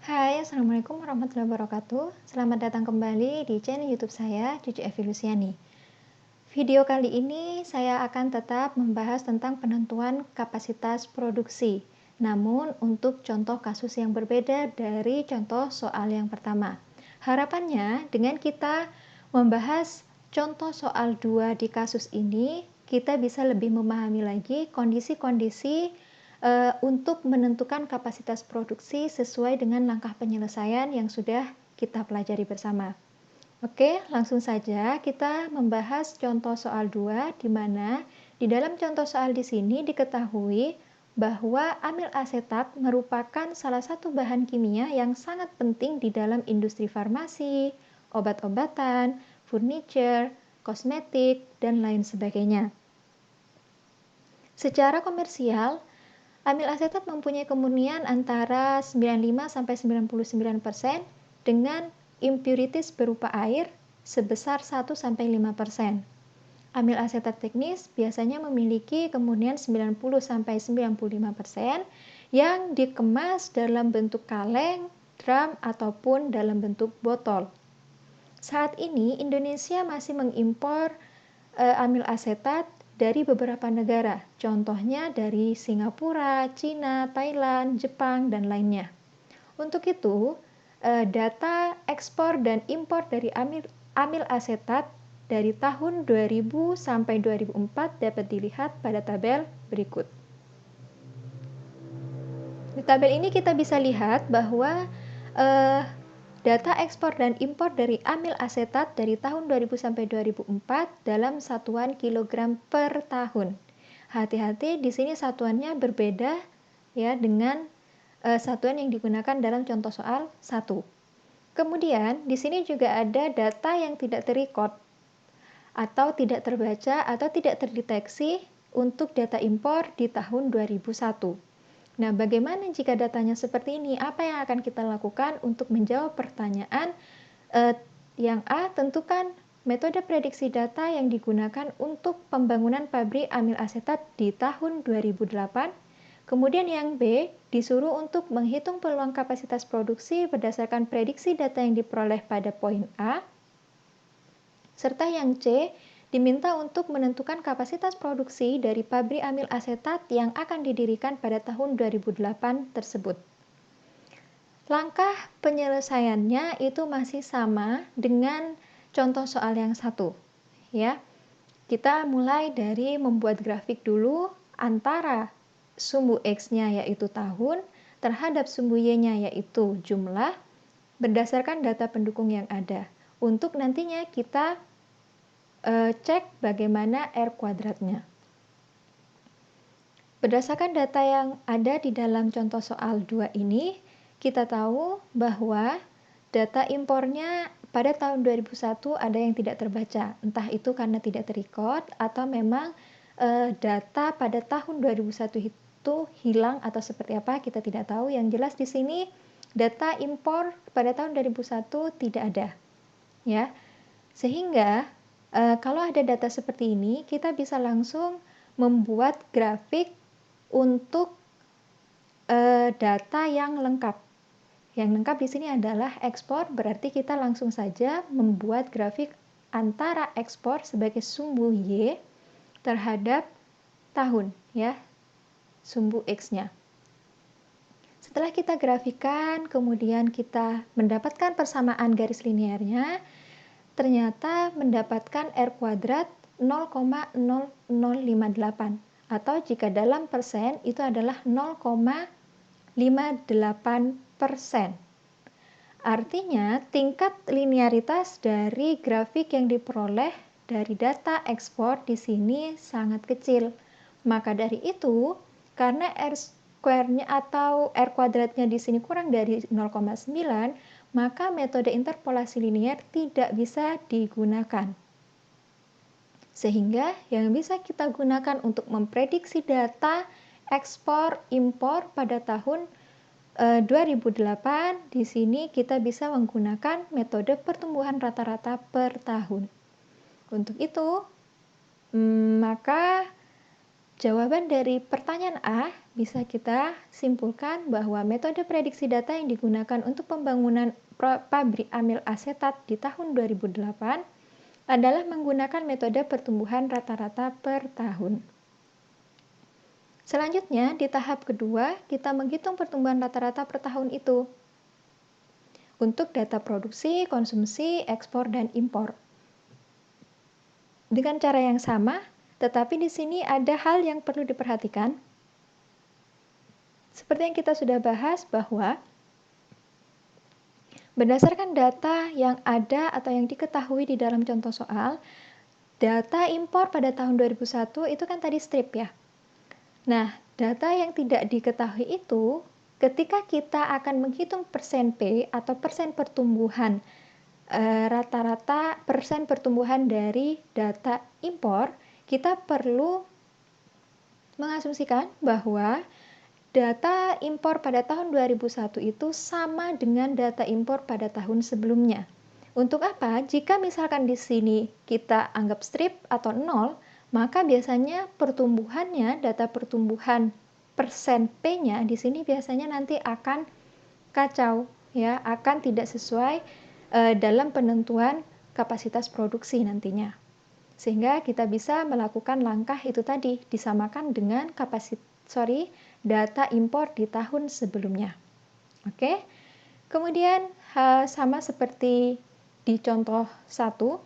Hai, Assalamualaikum warahmatullahi wabarakatuh. Selamat datang kembali di channel YouTube saya, Cucu Evolusiani. Video kali ini saya akan tetap membahas tentang penentuan kapasitas produksi. Namun untuk contoh kasus yang berbeda dari contoh soal yang pertama. Harapannya dengan kita membahas contoh soal 2 di kasus ini, kita bisa lebih memahami lagi kondisi-kondisi untuk menentukan kapasitas produksi sesuai dengan langkah penyelesaian yang sudah kita pelajari bersama. Oke, langsung saja kita membahas contoh soal 2 di mana di dalam contoh soal di sini diketahui bahwa amil asetat merupakan salah satu bahan kimia yang sangat penting di dalam industri farmasi, obat-obatan, furniture, kosmetik, dan lain sebagainya. Secara komersial, amil asetat mempunyai kemurnian antara 95-99% dengan impurities berupa air sebesar 1-5%. Amil asetat teknis biasanya memiliki kemurnian 90-95% yang dikemas dalam bentuk kaleng, drum, ataupun dalam bentuk botol. Saat ini Indonesia masih mengimpor amil asetat dari beberapa negara, contohnya dari Singapura, Cina, Thailand, Jepang, dan lainnya. Untuk itu, data ekspor dan impor dari amil asetat dari tahun 2000 sampai 2004 dapat dilihat pada tabel berikut. Di tabel ini kita bisa lihat bahwa data ekspor dan impor dari amil asetat dari tahun 2000 sampai 2004 dalam satuan kilogram per tahun. Hati-hati, di sini satuannya berbeda ya dengan satuan yang digunakan dalam contoh soal 1. Kemudian di sini juga ada data yang tidak terrecord atau tidak terbaca atau tidak terdeteksi untuk data impor di tahun 2001. Nah, bagaimana jika datanya seperti ini? Apa yang akan kita lakukan untuk menjawab pertanyaan yang A? Tentukan metode prediksi data yang digunakan untuk pembangunan pabrik amil asetat di tahun 2008. Kemudian yang B, disuruh untuk menghitung peluang kapasitas produksi berdasarkan prediksi data yang diperoleh pada poin A. Serta yang C, diminta untuk menentukan kapasitas produksi dari pabrik amil asetat yang akan didirikan pada tahun 2008 tersebut. Langkah penyelesaiannya itu masih sama dengan contoh soal yang satu. Ya, kita mulai dari membuat grafik dulu antara sumbu X-nya yaitu tahun terhadap sumbu Y-nya yaitu jumlah berdasarkan data pendukung yang ada. Untuk nantinya kita cek bagaimana R kuadratnya. Berdasarkan data yang ada di dalam contoh soal 2 ini, kita tahu bahwa data impornya pada tahun 2001 ada yang tidak terbaca, entah itu karena tidak terrecord atau memang data pada tahun 2001 itu hilang atau seperti apa kita tidak tahu. Yang jelas di sini data impor pada tahun 2001 tidak ada. Ya. Sehingga kalau ada data seperti ini, kita bisa langsung membuat grafik untuk data yang lengkap. Yang lengkap di sini adalah ekspor, berarti kita langsung saja membuat grafik antara ekspor sebagai sumbu Y terhadap tahun, ya, sumbu X-nya. Setelah kita grafikan, kemudian kita mendapatkan persamaan garis linearnya, ternyata mendapatkan R kuadrat 0,0058 atau jika dalam persen itu adalah 0,58%. Artinya tingkat linearitas dari grafik yang diperoleh dari data ekspor di sini sangat kecil. Maka dari itu, karena R square-nya atau R kuadratnya di sini kurang dari 0,9, maka metode interpolasi linear tidak bisa digunakan. Sehingga yang bisa kita gunakan untuk memprediksi data ekspor impor pada tahun 2008, di sini kita bisa menggunakan metode pertumbuhan rata-rata per tahun. Untuk itu, maka Jawaban dari pertanyaan A bisa kita simpulkan bahwa metode prediksi data yang digunakan untuk pembangunan pabrik amil asetat di tahun 2008 adalah menggunakan metode pertumbuhan rata-rata per tahun. Selanjutnya, di tahap kedua, kita menghitung pertumbuhan rata-rata per tahun itu untuk data produksi, konsumsi, ekspor, dan impor. Dengan cara yang sama, tetapi di sini ada hal yang perlu diperhatikan. Seperti yang kita sudah bahas bahwa berdasarkan data yang ada atau yang diketahui di dalam contoh soal, data impor pada tahun 2001 itu kan tadi strip ya. Nah, data yang tidak diketahui itu ketika kita akan menghitung persen P atau persen pertumbuhan rata-rata persen pertumbuhan dari data impor, kita perlu mengasumsikan bahwa data impor pada tahun 2001 itu sama dengan data impor pada tahun sebelumnya. Untuk apa? Jika misalkan di sini kita anggap strip atau 0, maka biasanya pertumbuhannya, data pertumbuhan persen P-nya di sini biasanya nanti akan kacau, ya, akan tidak sesuai dalam penentuan kapasitas produksi nantinya. Sehingga kita bisa melakukan langkah itu tadi, disamakan dengan data impor di tahun sebelumnya. Oke. Kemudian sama seperti di contoh 1,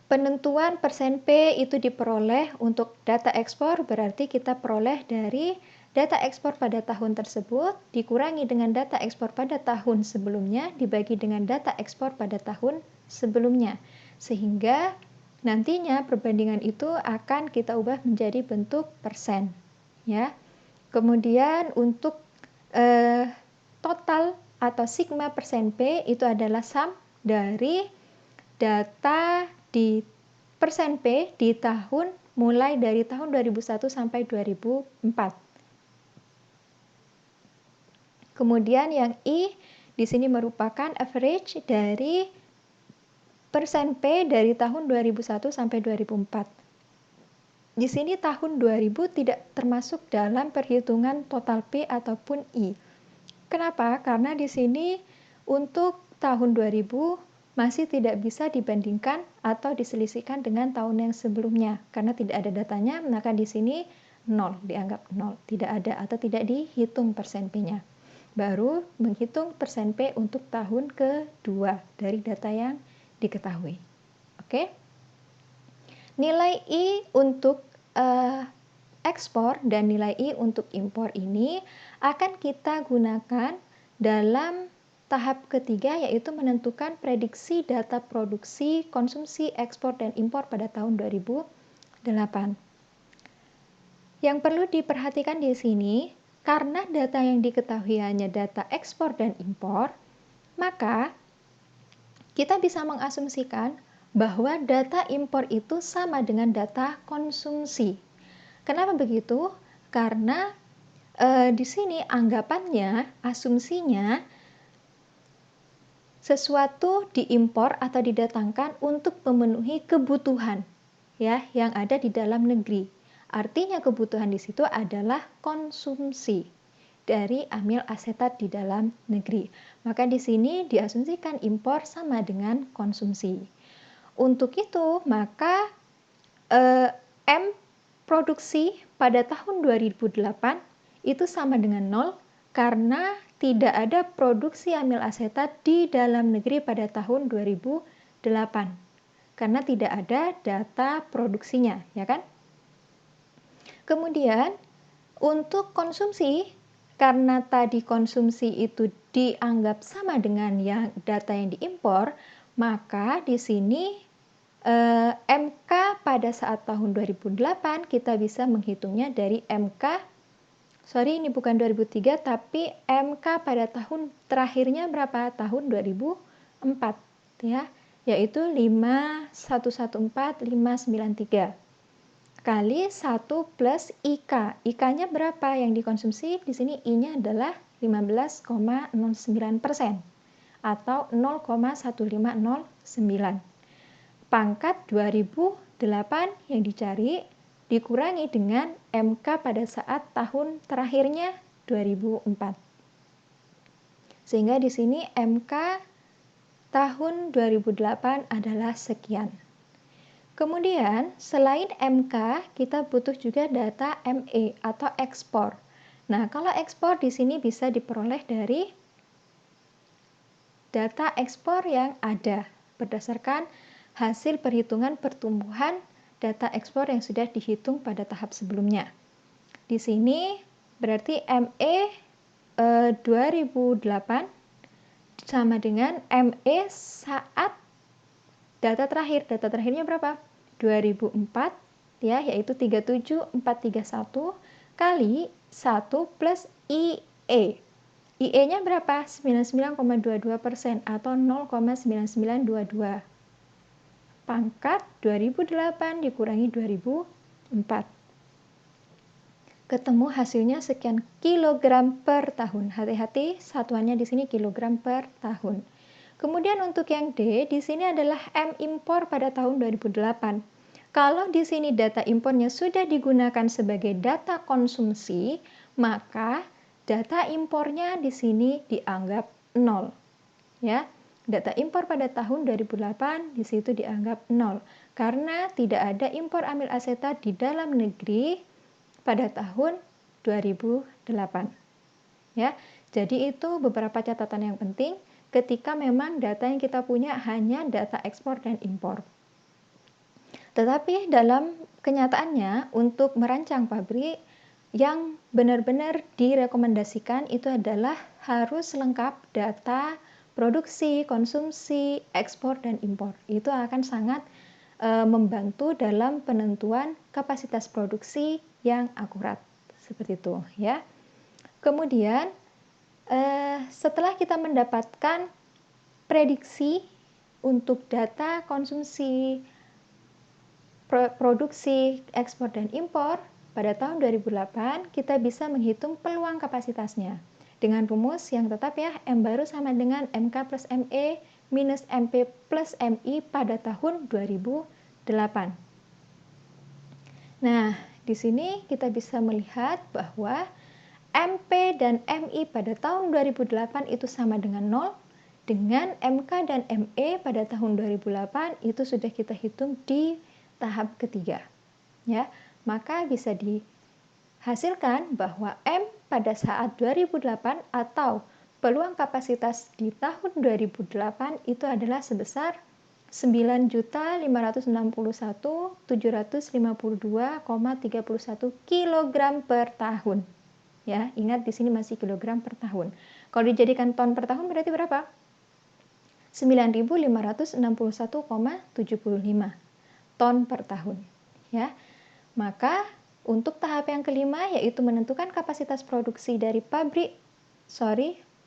penentuan persen P itu diperoleh untuk data ekspor, berarti kita peroleh dari data ekspor pada tahun tersebut dikurangi dengan data ekspor pada tahun sebelumnya dibagi dengan data ekspor pada tahun sebelumnya. Sehingga nantinya perbandingan itu akan kita ubah menjadi bentuk persen, ya. Kemudian untuk total atau sigma persen P itu adalah sum dari data di persen P di tahun mulai dari tahun 2001 sampai 2004. Kemudian yang I di sini merupakan average dari persen P dari tahun 2001 sampai 2004. Di sini tahun 2000 tidak termasuk dalam perhitungan total P ataupun I. Kenapa? Karena di sini untuk tahun 2000 masih tidak bisa dibandingkan atau diselisihkan dengan tahun yang sebelumnya. Karena tidak ada datanya, maka di sini 0, dianggap 0. Tidak ada atau tidak dihitung persen P-nya. Baru menghitung persen P untuk tahun kedua dari data yang diketahui. Oke. Nilai I untuk ekspor dan nilai I untuk impor ini akan kita gunakan dalam tahap ketiga, yaitu menentukan prediksi data produksi, konsumsi, ekspor, dan impor pada tahun 2008. Yang perlu diperhatikan di sini, karena data yang diketahui hanya data ekspor dan impor, maka kita bisa mengasumsikan bahwa data impor itu sama dengan data konsumsi. Kenapa begitu? Karena di sini anggapannya, asumsinya sesuatu diimpor atau didatangkan untuk memenuhi kebutuhan, ya, yang ada di dalam negeri. Artinya kebutuhan di situ adalah konsumsi dari amil asetat di dalam negeri. Maka di sini diasumsikan impor sama dengan konsumsi. Untuk itu, maka M produksi pada tahun 2008 itu sama dengan 0 karena tidak ada produksi amil asetat di dalam negeri pada tahun 2008. Karena tidak ada data produksinya, ya kan? Kemudian untuk konsumsi, karena tadi konsumsi itu dianggap sama dengan data yang diimpor, maka di sini MK pada saat tahun 2008 kita bisa menghitungnya dari ini bukan 2003 tapi MK pada tahun terakhirnya berapa? Tahun 2004, ya, yaitu 5114593 kali 1 plus IK. IK-nya berapa yang dikonsumsi? Di sini I-nya adalah 15,09% atau 0,1509. Pangkat 2008 yang dicari dikurangi dengan MK pada saat tahun terakhirnya 2004. Sehingga di sini MK tahun 2008 adalah sekian. Kemudian, selain MK, kita butuh juga data ME atau ekspor. Nah, kalau ekspor di sini bisa diperoleh dari data ekspor yang ada berdasarkan hasil perhitungan pertumbuhan data ekspor yang sudah dihitung pada tahap sebelumnya. Di sini berarti ME 2008 sama dengan ME saat data terakhir. Data terakhirnya berapa? 2004 ya, yaitu 37431 kali 1 plus IE. IE-nya berapa? 99,22% atau 0,9922. Pangkat 2008 dikurangi 2004. Ketemu hasilnya sekian kilogram per tahun. Hati-hati, satuannya di sini kilogram per tahun. Kemudian untuk yang D, di sini adalah M impor pada tahun 2008. Kalau di sini data impornya sudah digunakan sebagai data konsumsi, maka data impornya di sini dianggap 0. Ya, data impor pada tahun 2008 di situ dianggap 0 karena tidak ada impor amil asetat di dalam negeri pada tahun 2008. Ya, jadi itu beberapa catatan yang penting ketika memang data yang kita punya hanya data ekspor dan impor. Tetapi dalam kenyataannya untuk merancang pabrik yang benar-benar direkomendasikan itu adalah harus lengkap data produksi, konsumsi, ekspor, dan impor. Itu akan sangat membantu dalam penentuan kapasitas produksi yang akurat. Seperti itu ya. Kemudian setelah kita mendapatkan prediksi untuk data konsumsi, produksi, ekspor, dan impor pada tahun 2008, kita bisa menghitung peluang kapasitasnya dengan rumus yang tetap ya, M baru sama dengan MK plus ME minus MP plus MI pada tahun 2008. Nah, di sini kita bisa melihat bahwa MP dan MI pada tahun 2008 itu sama dengan 0, dengan MK dan ME pada tahun 2008 itu sudah kita hitung di tahap ketiga. Ya, maka bisa dihasilkan bahwa M pada saat 2008 atau peluang kapasitas di tahun 2008 itu adalah sebesar 9.561.752,31 kg per tahun. Ya, ingat di sini masih kilogram per tahun. Kalau dijadikan ton per tahun berarti berapa? 9.561,75 ton per tahun. Ya, maka untuk tahap yang kelima yaitu menentukan kapasitas produksi dari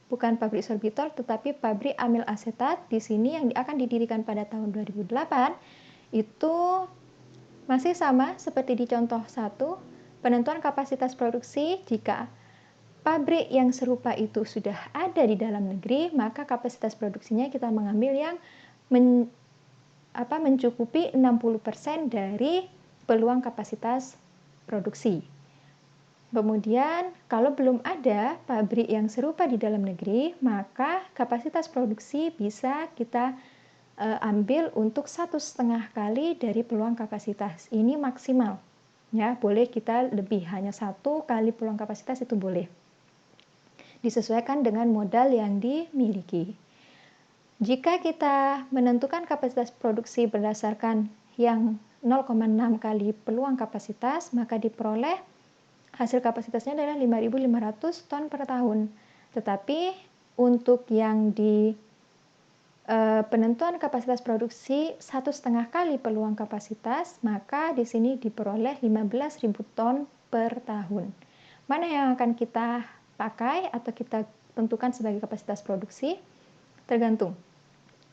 bukan pabrik sorbitol tetapi pabrik amil asetat di sini yang akan didirikan pada tahun 2008 itu masih sama seperti di contoh 1, penentuan kapasitas produksi jika pabrik yang serupa itu sudah ada di dalam negeri, maka kapasitas produksinya kita mengambil yang mencukupi 60% dari peluang kapasitas produksi. Kemudian, kalau belum ada pabrik yang serupa di dalam negeri, maka kapasitas produksi bisa kita ambil untuk 1,5 kali dari peluang kapasitas. Ini maksimal. Ya, boleh kita lebih, hanya 1 kali peluang kapasitas itu boleh. Disesuaikan dengan modal yang dimiliki. Jika kita menentukan kapasitas produksi berdasarkan yang 0,6 kali peluang kapasitas, maka diperoleh hasil kapasitasnya adalah 5.500 ton per tahun. Tetapi untuk yang di penentuan kapasitas produksi 1,5 kali peluang kapasitas, maka di sini diperoleh 15.000 ton per tahun. Mana yang akan kita pakai atau kita tentukan sebagai kapasitas produksi? Tergantung.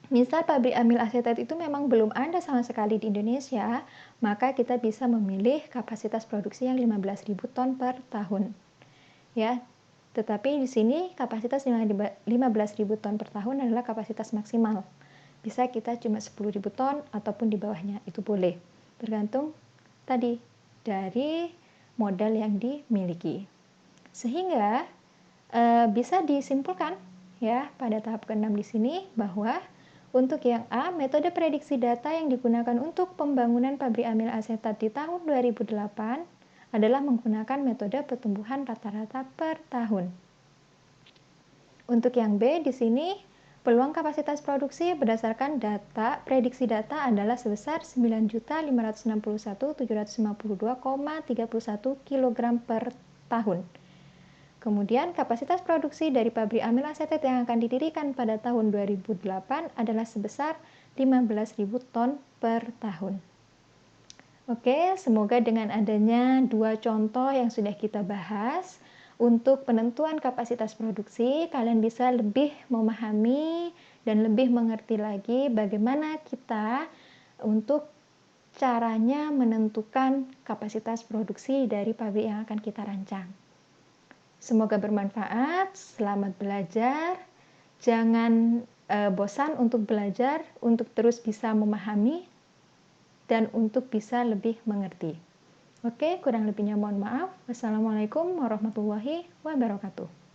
Misal pabrik amil asetat itu memang belum ada sama sekali di Indonesia, maka kita bisa memilih kapasitas produksi yang 15.000 ton per tahun. Ya, tetapi di sini kapasitas 15.000 ton per tahun adalah kapasitas maksimal. Bisa kita cuma 10.000 ton ataupun di bawahnya, itu boleh. Tergantung tadi dari modal yang dimiliki. Sehingga bisa disimpulkan ya pada tahap ke-6 di sini bahwa untuk yang A, metode prediksi data yang digunakan untuk pembangunan pabrik amil asetat di tahun 2008 adalah menggunakan metode pertumbuhan rata-rata per tahun. Untuk yang B di sini peluang kapasitas produksi berdasarkan data prediksi data adalah sebesar 9.561.752,31 kg per tahun. Kemudian kapasitas produksi dari pabrik amil asetat yang akan didirikan pada tahun 2008 adalah sebesar 15.000 ton per tahun. Oke, semoga dengan adanya dua contoh yang sudah kita bahas untuk penentuan kapasitas produksi, kalian bisa lebih memahami dan lebih mengerti lagi bagaimana kita untuk caranya menentukan kapasitas produksi dari pabrik yang akan kita rancang. Semoga bermanfaat, selamat belajar, jangan bosan untuk belajar, untuk terus bisa memahami, dan untuk bisa lebih mengerti. Oke, kurang lebihnya mohon maaf. Wassalamualaikum warahmatullahi wabarakatuh.